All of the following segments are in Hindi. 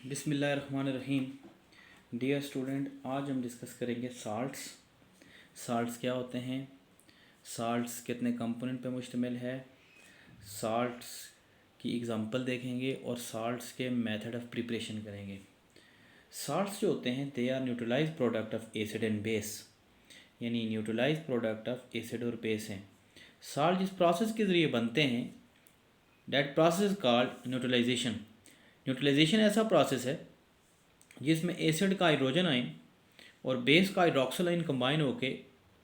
बिस्मिल्लाहिर्रहमानिर्रहीम। डियर स्टूडेंट, आज हम डिस्कस करेंगे साल्ट्स। साल्ट्स क्या होते हैं, साल्ट्स कितने कंपोनेंट पे मुश्तमिल है, साल्ट्स की एग्जांपल देखेंगे और साल्ट्स के मेथड ऑफ प्रिपरेशन करेंगे। साल्ट्स जो होते हैं they are neutralize product of acid and base, यानी न्यूट्रलाइज प्रोडक्ट ऑफ एसिड और बेस हैं। साल्ट जिस प्रोसेस के ज़रिए बनते हैं that process called neutralization. Neutralization ऐसा प्रोसेस है जिसमें एसिड का हाइड्रोजन आयन और बेस का हाइड्रोक्सिल आयन कंबाइन होकर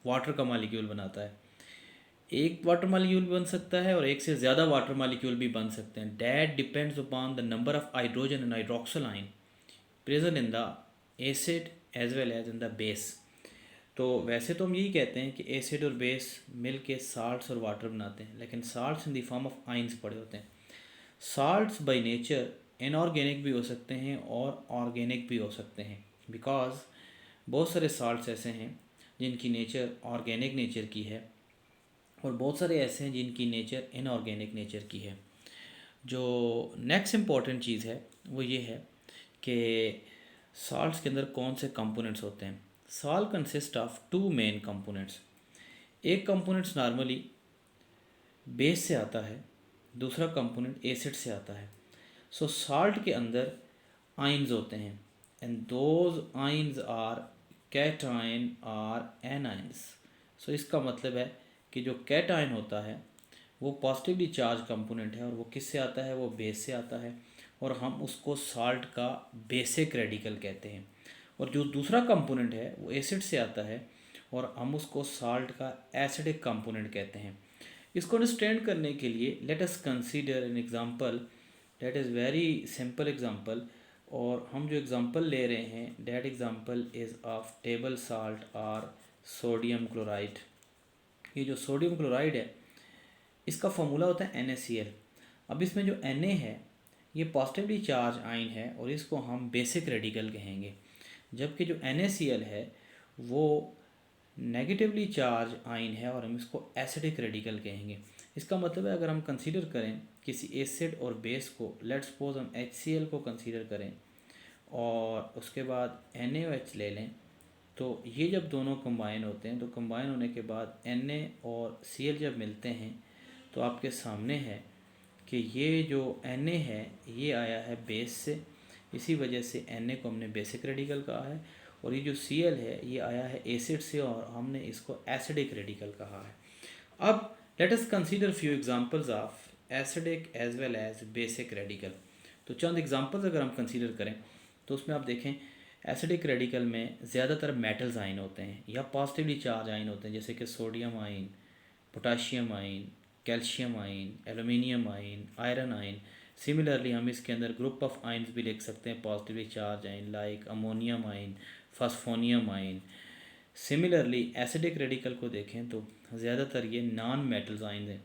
वाटर का मालिक्यूल बनाता है। एक वाटर मालिक्यूल बन सकता है और एक से ज़्यादा वाटर मालिक्यूल भी बन सकते हैं। That depends upon the number of hydrogen and hydroxyl ion present in the acid as well as in the base. तो वैसे तो हम यही कहते हैं कि एसिड और बेस मिल के साल्ट्स और वाटर बनाते हैं, लेकिन salts in the form of ions पड़े होते हैं। साल्ट्स बाय नेचर इनऑर्गेनिक भी हो सकते हैं और ऑर्गेनिक भी हो सकते हैं, बिकॉज बहुत सारे साल्ट्स ऐसे हैं जिनकी नेचर ऑर्गेनिक नेचर की है और बहुत सारे ऐसे हैं जिनकी नेचर इनऑर्गेनिक नेचर की है। जो नेक्स्ट इम्पॉर्टेंट चीज़ है वो ये है कि साल्ट्स के अंदर कौन से कंपोनेंट्स होते हैं। Salt consist of two main components. एक कंपोनेंट्स नॉर्मली बेस से आता है, दूसरा कंपोनेंट एसिड से आता है। सो साल्ट के अंदर आइंस होते हैं and those ions are cation और एनाइंस। सो इसका मतलब है कि जो कैटाइन होता है वो पॉजिटिवली चार्ज कंपोनेंट है और वो किससे आता है, वो बेस से आता है और हम उसको साल्ट का बेसिक रेडिकल कहते हैं। और जो दूसरा कंपोनेंट है वो एसिड से आता है और हम उसको साल्ट का एसिडिक कंपोनेंट कहते हैं। इसको अंडरस्टैंड करने के लिए late us consider an example that is very simple example. और हम जो एग्जांपल ले रहे हैं that example is of table salt और सोडियम क्लोराइड। ये जो सोडियम क्लोराइड है इसका फॉर्मूला होता है NaCl। अब इसमें जो Na है ये पॉजिटिवली चार्ज आयन है और इसको हम बेसिक रेडिकल कहेंगे, जबकि जो NaCl है वो नेगेटिवली चार्ज आयन है और हम इसको एसिडिक रेडिकल कहेंगे। इसका मतलब है अगर हम कंसीडर करें किसी एसिड और बेस को, लेट्स सपोज हम HCl को कंसीडर करें और उसके बाद NaOH ले लें, तो ये जब दोनों कंबाइन होते हैं तो कंबाइन होने के बाद Na और Cl जब मिलते हैं तो आपके सामने है कि ये जो Na है ये आया है बेस से, इसी वजह से Na को हमने बेसिक रेडिकल कहा है, और ये जो Cl है ये आया है एसिड से और हमने इसको एसिडिक रेडिकल कहा है। अब let us consider few examples of acidic as well as basic radical. तो चंद एग्जांपल्स अगर हम कंसीडर करें तो उसमें आप देखें एसिडिक रेडिकल में ज़्यादातर मेटल्स आयन होते हैं या पॉजिटिवली चार्ज आयन होते हैं, जैसे कि sodium ion, potassium ion, calcium ion, aluminium ion, iron ion. Similarly हम इसके अंदर ग्रुप ऑफ आयन्स भी लिख सकते हैं positively charge ion like ammonium ion, phosphonium ion. Similarly acidic radical को देखें तो ज़्यादातर ये नॉन मेटल्स आयन हैं,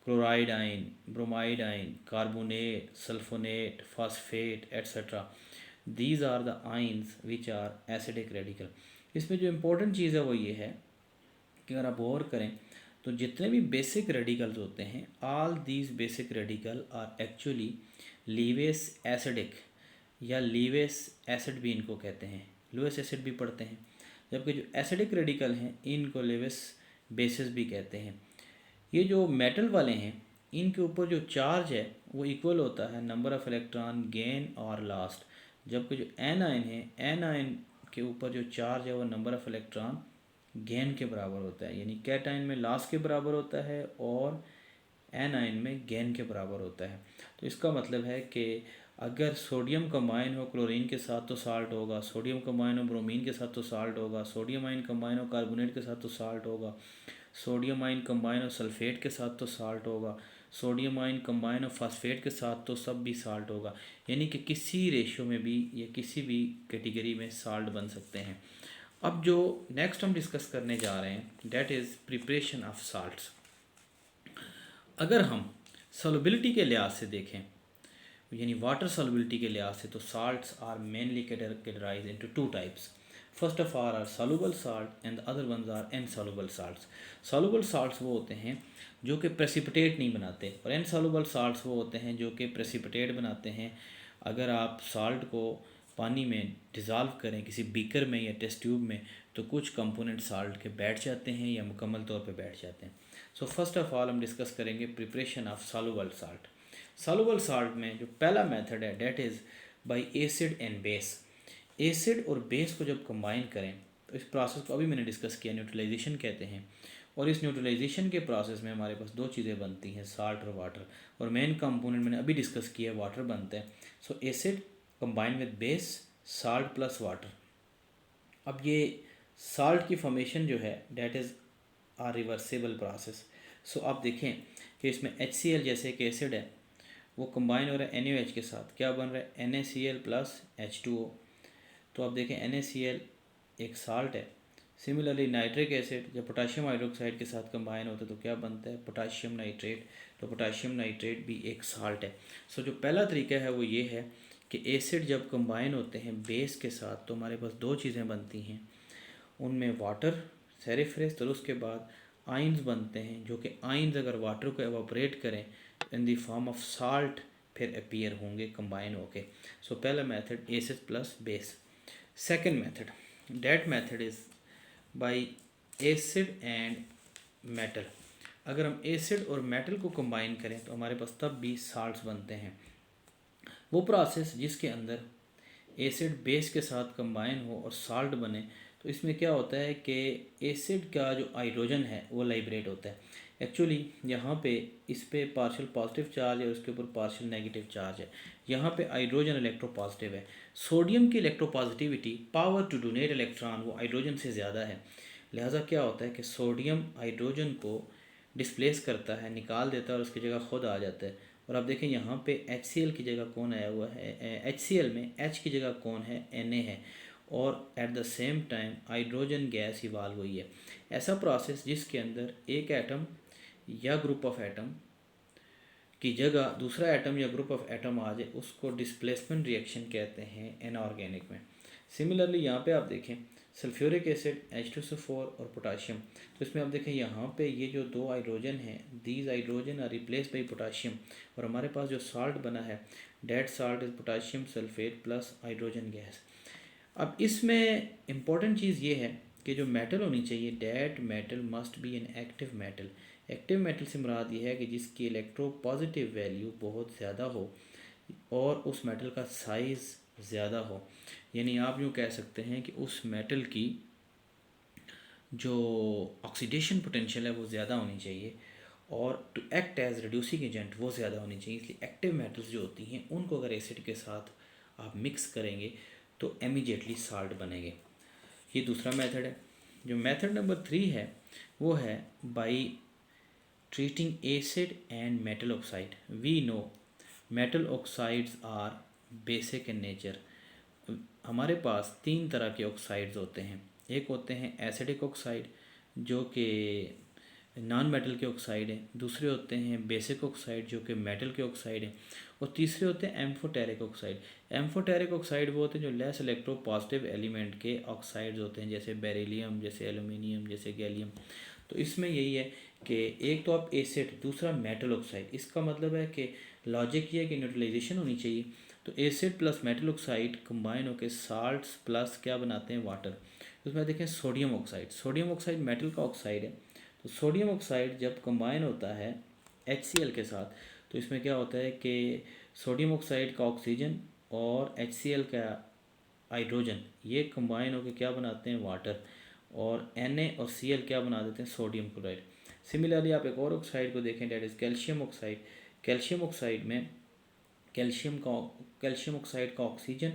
chloride ion, bromide ion, carbonate, sulphonate, phosphate etcetera. These are the ions which are acidic radical. इसमें जो इम्पोर्टेंट चीज़ है वो ये है कि अगर आप गौर करें तो जितने भी बेसिक रेडिकल्स होते हैं all these basic radical are actually leaves acidic, या लीवेस एसिड भी इनको कहते हैं, लुएस एसिड भी पढ़ते हैं, जबकि जो एसिडिक रेडिकल हैं इनको लेवेस बेसिस भी कहते हैं। ये जो मेटल वाले हैं इनके ऊपर जो चार्ज है वो इक्वल होता है नंबर ऑफ़ इलेक्ट्रॉन गेन और लास्ट, जबकि जो एन आयन है एन आयन के ऊपर जो चार्ज है वो नंबर ऑफ़ इलेक्ट्रॉन गेन के बराबर होता है, यानी कैटायन में लॉस के बराबर होता है और एन आयन में गेन के बराबर होता है। तो इसका मतलब है कि अगर सोडियम कंबाइन हो क्लोरीन के साथ तो साल्ट होगा, सोडियम कंबाइन हो ब्रोमीन के साथ तो साल्ट होगा, सोडियम आयन कंबाइन हो कार्बोनेट के साथ तो साल्ट होगा, सोडियम आयन कंबाइन हो सल्फेट के साथ तो साल्ट होगा, सोडियम आयन कंबाइन हो फास्फेट के साथ तो सब भी साल्ट होगा। यानी कि किसी रेशियो में भी या किसी भी कैटेगरी में साल्ट बन सकते हैं। अब जो नेक्स्ट हम डिस्कस करने जा रहे हैं that is preparation of salts. अगर हम सॉल्युबिलिटी के लिहाज से देखें यानी वाटर सॉल्युबिलिटी के लिहाज से, तो salts are mainly categorize into two types. First of all are soluble salt and the other ones are insoluble salts. Soluble salts वो होते हैं जो कि प्रेसिपिटेट नहीं बनाते और इनसॉल्युबल साल्ट्स वो होते हैं जो कि प्रेसिपिटेट बनाते हैं। अगर आप साल्ट को पानी में डिज़ोल्व करें किसी बीकर में या टेस्ट ट्यूब में, तो कुछ कंपोनेंट साल्ट के बैठ जाते हैं या मुकम्मल तौर पे बैठ जाते हैं। सो फर्स्ट ऑफ ऑल हम डिस्कस करेंगे preparation of soluble salt. Soluble salt में जो पहला मेथड है that is by acid and base. Acid और बेस को जब कंबाइन करें तो इस प्रोसेस को अभी मैंने डिस्कस किया, न्यूट्रलाइजेशन कहते हैं। और इस न्यूट्रलाइजेशन के प्रोसेस में हमारे पास दो चीज़ें बनती हैं, साल्ट और वाटर, और मेन कंपोनेंट मैंने अभी डिस्कस किया है, वाटर बनता है। So acid combine with base, salt plus water. अब ये साल्ट की फॉर्मेशन जो है that is a reversible process. So आप देखें कि इसमें HCl जैसे एक एसिड है वो कंबाइन हो रहा है NaOH के साथ, क्या बन रहा है NaCl प्लस H2O। तो आप देखें NaCl एक साल्ट है। सिमिलरली नाइट्रिक एसिड जब पोटाशियम हाइड्रोक्साइड के साथ कंबाइन होता है तो क्या बनता है पोटाशियम नाइट्रेट। तो पोटाशियम नाइट्रेट भी एक साल्ट है। सो जो पहला तरीका है वो ये है कि एसिड जब कंबाइन होते हैं बेस के साथ तो हमारे पास दो चीज़ें बनती हैं, उनमें वाटर सेरिफ्रेस, तो उसके बाद आइंस बनते हैं, जो कि आइंस अगर वाटर को एवापोरेट करें in the form of salt फिर अपीयर होंगे कंबाइन होके। सो पहला method acid plus base. Second method, that method is by acid and metal. अगर हम एसिड और मेटल को कंबाइन करें तो हमारे पास तब भी साल्ट्स बनते हैं। वो प्रोसेस जिसके अंदर एसिड बेस के साथ कंबाइन हो और साल्ट बने, तो इसमें क्या होता है कि एसिड का जो हाइड्रोजन है वो लाइब्रेट होता है। एक्चुअली यहाँ पे इस पे पार्शियल पॉजिटिव चार्ज है, उसके ऊपर पार्शियल नेगेटिव चार्ज है। यहाँ पे हाइड्रोजन इलेक्ट्रो पॉजिटिव है। सोडियम की electro positivity power to donate electron वो हाइड्रोजन से ज़्यादा है। लिहाजा क्या होता है कि सोडियम हाइड्रोजन को डिस्प्लेस करता है, निकाल देता है और उसकी जगह खुद आ जाता है। और आप देखें यहाँ पे HCl की जगह कौन आया हुआ है, HCl में H की जगह कौन है, Na है। और at the same time hydrogen gas evolve हुई है। ऐसा प्रोसेस जिसके अंदर एक एटम या ग्रुप ऑफ एटम की जगह दूसरा एटम या ग्रुप ऑफ एटम आ जाए उसको डिस्प्लेसमेंट रिएक्शन कहते हैं इनऑर्गेनिक में। सिमिलरली यहाँ पे आप देखें सल्फ्यूरिक एसिड H2SO4 और पोटाशियम, तो इसमें आप देखें यहाँ पे ये जो दो हाइड्रोजन हैं, these hydrogen are replace by potassium, और हमारे पास जो साल्ट बना है that salt is potassium sulphate plus hydrogen gas. अब इसमें इम्पॉर्टेंट चीज़ ये है कि जो मेटल होनी चाहिए that metal must be an active metal. Active metal से मुराद ये है कि जिसकी इलेक्ट्रो पॉजिटिव वैल्यू बहुत ज़्यादा हो और उस मेटल का साइज़ ज़्यादा हो। यानी आप यूँ कह सकते हैं कि उस मेटल की जो ऑक्सीडेशन पोटेंशियल है वो ज़्यादा होनी चाहिए और to act as reducing agent वो ज़्यादा होनी चाहिए। इसलिए एक्टिव मेटल्स जो होती हैं उनको अगर एसिड के साथ आप मिक्स करेंगे तो इमीडिएटली साल्ट बनेंगे। ये दूसरा मेथड है। जो मेथड नंबर 3 है वो है by treating acid and metal oxide. We know metal oxides are basic in nature. हमारे पास 3 तरह के ऑक्साइड्स होते हैं। एक होते हैं एसिडिक ऑक्साइड जो कि नॉन मेटल के ऑक्साइड हैं, दूसरे होते हैं बेसिक ऑक्साइड जो कि मेटल के ऑक्साइड हैं, और तीसरे होते हैं एम्फोटेरिक ऑक्साइड। एम्फोटेरिक ऑक्साइड वो होते हैं जो लेस इलेक्ट्रो पॉजिटिव एलिमेंट के ऑक्साइड्स होते हैं, जैसे बेरिलियम, जैसे एल्यूमिनियम, जैसे गैलियम। तो इसमें यही है कि एक तो आप एसिड, दूसरा मेटल ऑक्साइड। इसका मतलब है कि लॉजिक ये है कि न्यूट्रलाइजेशन होनी चाहिए। तो acid plus metal oxide combine होकर साल्ट्स प्लस क्या बनाते हैं, वाटर। उसमें देखें sodium oxide. Sodium oxide metal का ऑक्साइड है। तो सोडियम ऑक्साइड जब कंबाइन होता है HCl के साथ तो इसमें क्या होता है कि सोडियम ऑक्साइड का ऑक्सीजन और HCl का हाइड्रोजन ये कंबाइन होकर क्या बनाते हैं, वाटर। और Na और Cl क्या बना देते हैं, सोडियम क्लोराइड। सिमिलरली आप एक और ऑक्साइड को देखें that is calcium oxide. Calcium oxide में कैल्शियम ऑक्साइड का ऑक्सीजन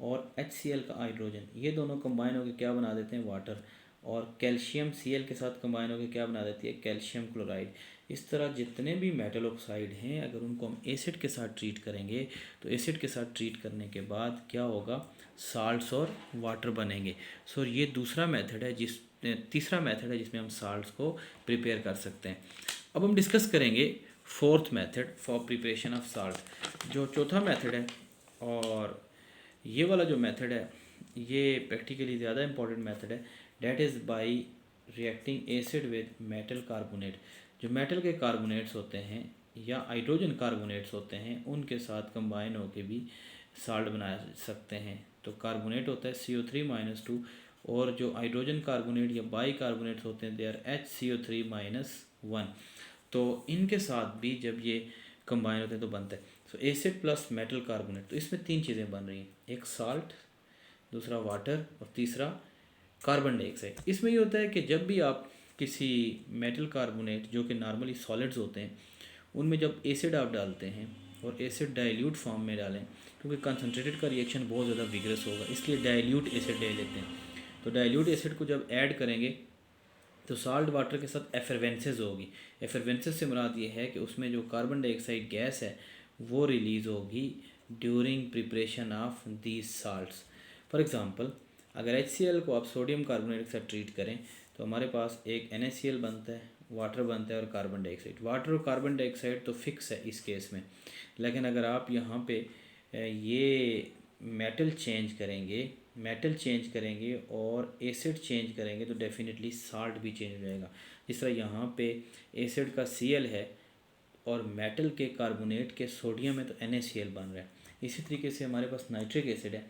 और HCl का हाइड्रोजन ये दोनों कंबाइन होकर क्या बना देते हैं, वाटर। और कैल्शियम Cl के साथ कंबाइन होकर क्या बना देती है, कैल्शियम क्लोराइड। इस तरह जितने भी मेटल ऑक्साइड हैं अगर उनको हम एसिड के साथ ट्रीट करेंगे तो एसिड के साथ ट्रीट करने के बाद क्या होगा, साल्ट्स और वाटर बनेंगे। सो ये दूसरा मेथड है तीसरा मेथड है जिसमें हम साल्ट्स को प्रिपेयर कर सकते हैं। अब हम डिस्कस करेंगे fourth method for preparation of salt. जो चौथा मेथड है और ये वाला जो मेथड है ये प्रैक्टिकली ज़्यादा इंपॉर्टेंट मेथड है। That is by reacting acid with metal carbonate. जो मेटल के कार्बोनेट्स होते हैं या हाइड्रोजन कार्बोनेट्स होते हैं उनके साथ कंबाइन होके भी साल्ट बना सकते हैं। तो कार्बोनेट होता है CO3-2, और जो हाइड्रोजन कार्बोनेट या बाई कार्बोनेट्स होते हैं दे आर HCO3-1। तो इनके साथ भी जब ये कंबाइन होते हैं तो बनता है। So acid plus metal carbonate, तो इसमें तीन चीज़ें बन रही हैं, एक साल्ट, दूसरा वाटर, और तीसरा कार्बन डाइऑक्साइड। इसमें ये होता है कि जब भी आप किसी मेटल कार्बोनेट जो कि नॉर्मली सॉलिड्स होते हैं उनमें जब एसिड आप डालते हैं, और एसिड डाइल्यूट फॉर्म में डालें, क्योंकि कंसनट्रेटेड का रिएक्शन बहुत ज़्यादा विग्रस होगा, इसलिए डाइल्यूट एसिड ले लेते हैं। तो डाइल्यूट एसिड को जब ऐड करेंगे तो साल्ट वाटर के साथ एफरवेंसेस होगी। एफरवेंसेस से मुराद ये है कि उसमें जो कार्बन डाइऑक्साइड गैस है वो रिलीज़ होगी during preparation of these salts. For example, अगर HCl को आप सोडियम कार्बोनेट के साथ ट्रीट करें तो हमारे पास एक NaCl बनता है, वाटर बनता है और कार्बन डाइऑक्साइड। वाटर और कार्बन डाइऑक्साइड तो फिक्स है इस केस में, लेकिन अगर आप यहाँ पे ये मेटल चेंज करेंगे और एसिड चेंज करेंगे तो डेफिनेटली साल्ट भी चेंज हो जाएगा। जिस तरह यहाँ पे एसिड का Cl है और मेटल के कार्बोनेट के सोडियम है तो NaCl बन रहा है। इसी तरीके से हमारे पास नाइट्रिक एसिड है।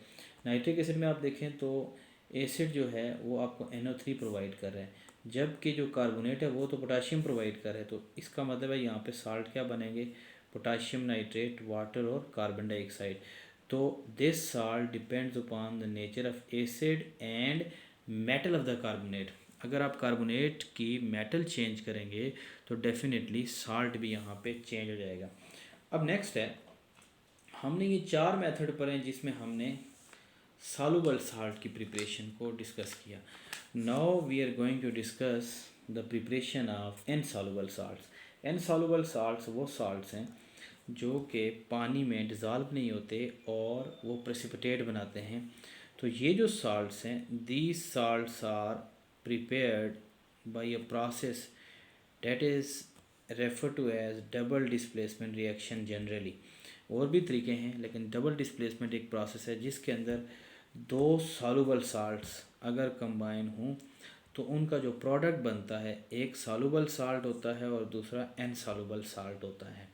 नाइट्रिक एसिड में आप देखें तो एसिड जो है वो आपको NO3 प्रोवाइड कर रहा है, जबकि जो कार्बोनेट है वो तो पोटाशियम प्रोवाइड कर रहा है। तो इसका मतलब है यहाँ पे साल्ट क्या बनेंगे, पोटाशियम नाइट्रेट, वाटर और कार्बन डाइऑक्साइड। तो this salt depends upon the nature of acid and metal of the carbonate. अगर आप कार्बोनेट की मेटल चेंज करेंगे तो डेफिनेटली साल्ट भी यहाँ पे चेंज हो जाएगा। अब नेक्स्ट है, हमने ये 4 मेथड पढ़े जिसमें हमने सॉल्युबल साल्ट की प्रिपरेशन को डिस्कस किया। Now we are going to discuss the preparation of insoluble salts. Insoluble salts वो साल्ट्स हैं जो कि पानी में डिज़ोल्व नहीं होते और वो प्रेसिपिटेट बनाते हैं। तो ये जो साल्ट्स हैं, these salts are prepared by a process that is refer to as double displacement reaction generally. और भी तरीके हैं, लेकिन डबल डिस्प्लेसमेंट एक प्रोसेस है जिसके अंदर 2 सॉल्युबल साल्ट्स अगर कंबाइन हों तो उनका जो प्रोडक्ट बनता है एक सॉल्युबल साल्ट होता है और दूसरा इनसॉल्युबल साल्ट होता है।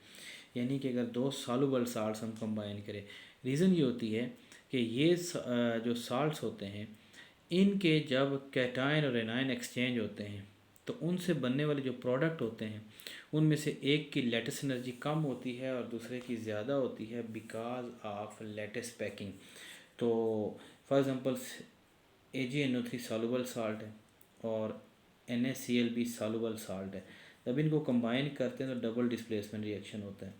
यानी कि अगर 2 सॉल्युबल साल्ट्स हम कंबाइन करें, रीज़न ये होती है कि ये जो साल्ट्स होते हैं इनके जब कैटायन और एनायन एक्सचेंज होते हैं तो उनसे बनने वाले जो प्रोडक्ट होते हैं उनमें से एक की लेटिस एनर्जी कम होती है और दूसरे की ज़्यादा होती है बिकॉज ऑफ लेटिस पैकिंग। तो for example AgNO3 soluble salt है और NaCl भी सॉल्युबल साल्ट है। जब इनको कंबाइन करते हैं तो डबल डिस्प्लेसमेंट रिएक्शन होता है।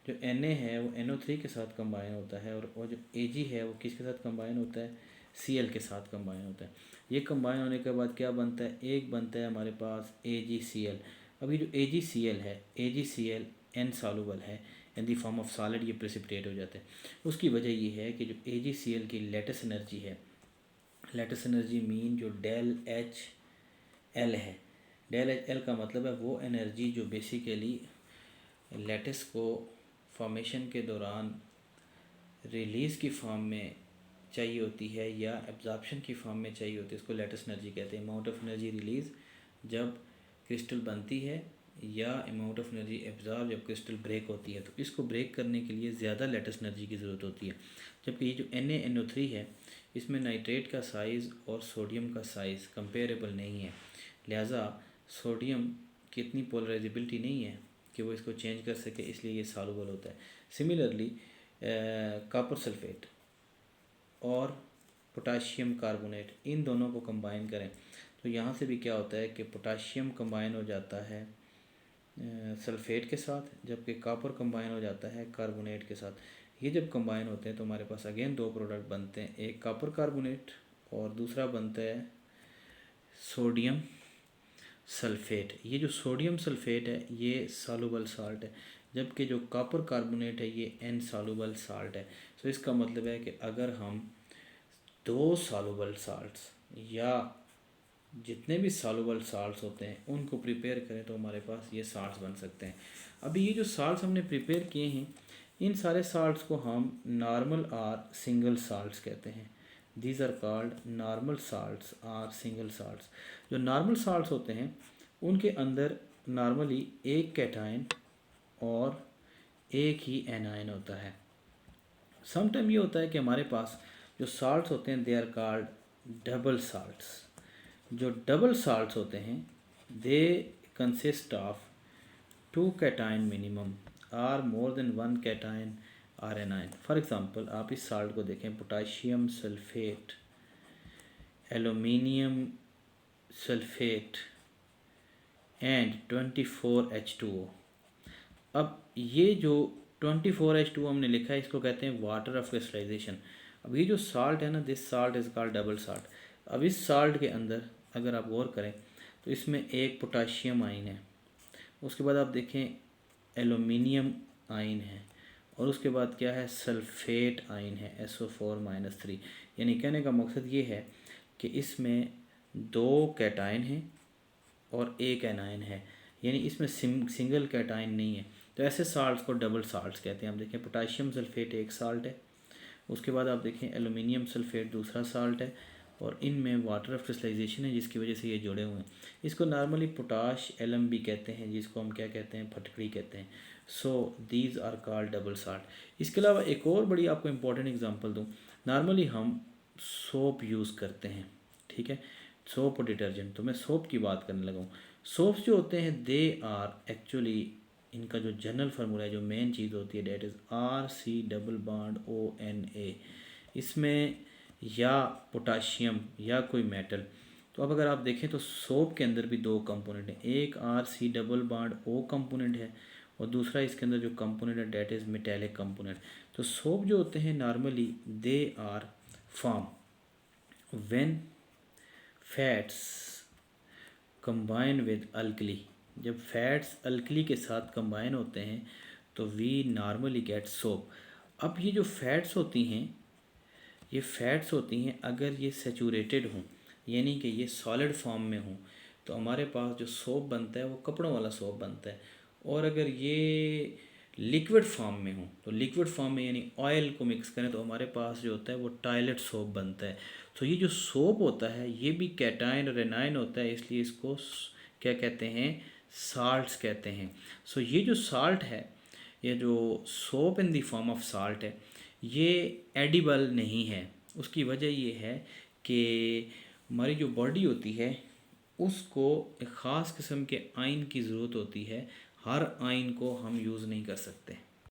जो Na है वो NO3 के साथ कंबाइन होता है और वो जो Ag है वो किसके साथ कंबाइन होता है, Cl के साथ कंबाइन होता है। ये कंबाइन होने के बाद क्या बनता है, एक बनता है हमारे पास AgCl। अभी जो AgCl है, AgCl इनसॉल्युबल है, इन दी फॉर्म ऑफ सॉलिड ये प्रेसिपिटेट हो जाते हैं। उसकी वजह ये है कि जो AgCl की लेटिस एनर्जी है, लेटिस एनर्जी मीन जो डेल एच एल है, डेल एच एल का मतलब है वो एनर्जी जो बेसिकली लेटिस को फॉर्मेशन के दौरान रिलीज़ की फॉर्म में चाहिए होती है या एब्जॉर्प्शन की फॉर्म में चाहिए होती है, इसको लेटिस एनर्जी कहते हैं। अमाउंट ऑफ एनर्जी रिलीज़ जब क्रिस्टल बनती है या अमाउंट ऑफ एनर्जी एब्जॉर्ब जब क्रिस्टल ब्रेक होती है। तो इसको ब्रेक करने के लिए ज़्यादा लेटिस एनर्जी की ज़रूरत होती है। जबकि ये जो NaNO3 है इसमें नाइट्रेट का साइज़ और सोडियम का साइज़ कंपेरेबल नहीं है, लिहाजा सोडियम की इतनी पोलराइजेबिलिटी नहीं है कि वो इसको चेंज कर सके, इसलिए ये सॉल्युबल होता है। सिमिलरली कॉपर सल्फेट और पोटाशियम कार्बोनेट इन दोनों को कंबाइन करें तो यहाँ से भी क्या होता है कि पोटाशियम कंबाइन हो जाता है सल्फेट के साथ, जबकि कॉपर कंबाइन हो जाता है कार्बोनेट के साथ। ये जब कंबाइन होते हैं तो हमारे पास अगेन 2 प्रोडक्ट बनते हैं, एक कॉपर कार्बोनेट और दूसरा बनता है सोडियम सल्फेट। ये जो सोडियम सल्फेट है ये सॉल्युबल साल्ट है, जबकि जो कॉपर कार्बोनेट है ये इनसॉल्युबल साल्ट है। तो इसका मतलब है कि अगर हम 2 सॉल्युबल साल्ट्स या जितने भी सॉल्युबल साल्ट्स होते हैं उनको प्रिपेयर करें तो हमारे पास ये साल्ट्स बन सकते हैं। अभी ये जो साल्ट्स हमने प्रिपेयर किए हैं इन सारे साल्ट्स को हम नॉर्मल और सिंगल साल्ट्स कहते हैं। These are called normal salts और सिंगल साल्ट्स। जो नॉर्मल साल्ट्स होते हैं उनके अंदर नॉर्मली एक कैटायन और एक ही एनायन होता है। समटाइम ये होता है कि हमारे पास जो साल्ट्स होते हैं they are called double salts. जो डबल साल्ट्स होते हैं they consist of 2 cation minimum or more than 1 cation or anion. For example आप इस साल्ट को देखें, potassium sulphate, aluminium sulphate and 24H2O। अब ये जो 24H2O हमने लिखा है इसको कहते हैं वाटर ऑफ क्रिस्टलाइजेशन। अब ये जो साल्ट है ना, this salt is called double salt. अब इस साल्ट के अंदर अगर आप गौर करें तो इसमें एक पोटाशियम आयन है, उसके बाद आप देखें एलुमिनियम आयन है, और उसके बाद क्या है, सल्फेट आयन है SO4-3। यानी कहने का मकसद ये है कि इसमें 2 कैटाइन हैं और 1 एनाइन है, यानी इसमें सिंगल कैटाइन नहीं है। तो ऐसे साल्ट्स को डबल साल्ट्स कहते हैं। आप देखें पोटाशियम सल्फेट एक साल्ट है, उसके बाद आप देखें एलुमिनियम सल्फेट दूसरा साल्ट है, और इनमें वाटर ऑफ क्रिस्टलाइजेशन है जिसकी वजह से ये जुड़े हुए हैं। इसको नॉर्मली पोटाश एलम भी कहते हैं, जिसको हम क्या कहते हैं, फटकड़ी कहते हैं। So these are called double salt. इसके अलावा एक और बड़ी आपको इंपॉर्टेंट एग्जांपल दूं, नॉर्मली हम सोप यूज़ करते हैं, ठीक है, सोप और डिटर्जेंट। तो मैं सोप की बात करने लगा हूँ। सोप्स जो होते हैं दे आर एक्चुअली, इनका जो जनरल फार्मूला है, जो मेन चीज़ होती है, डेट इज़ RC+ONA। इसमें या पोटाशियम या कोई मेटल। तो अब अगर आप देखें तो सोप के अंदर भी 2 कंपोनेंट हैं, एक RC+O कंपोनेंट है और दूसरा इसके अंदर जो कंपोनेंट है डेट इज़ मेटेलिक कंपोनेंट। तो सोप जो होते हैं normally they are form when fats combine with alkali. जब फैट्स अल्कली के साथ कंबाइन होते हैं तो वी नॉर्मली गेट सोप। अब ये जो फैट्स होती हैं, ये फैट्स होती हैं अगर ये सेचूरेटेड हों, यानी कि ये सॉलिड फॉर्म में हों, तो हमारे पास जो सोप बनता है वो कपड़ों वाला सोप बनता है। और अगर ये लिक्विड फॉर्म में हो, तो लिक्विड फॉर्म में यानी ऑयल को मिक्स करें तो हमारे पास जो होता है वो टॉयलेट सोप बनता है। तो ये जो सोप होता है ये भी कैटाइन और एनाइन होता है, इसलिए इसको क्या कहते हैं, साल्ट्स कहते हैं। सो ये जो साल्ट है, ये जो soap in the form of salt है, ये एडिबल नहीं है। उसकी वजह ये है कि हमारी जो बॉडी होती है उसको एक ख़ास किस्म के आयन की ज़रूरत होती है, हर आयन को हम यूज़ नहीं कर सकते।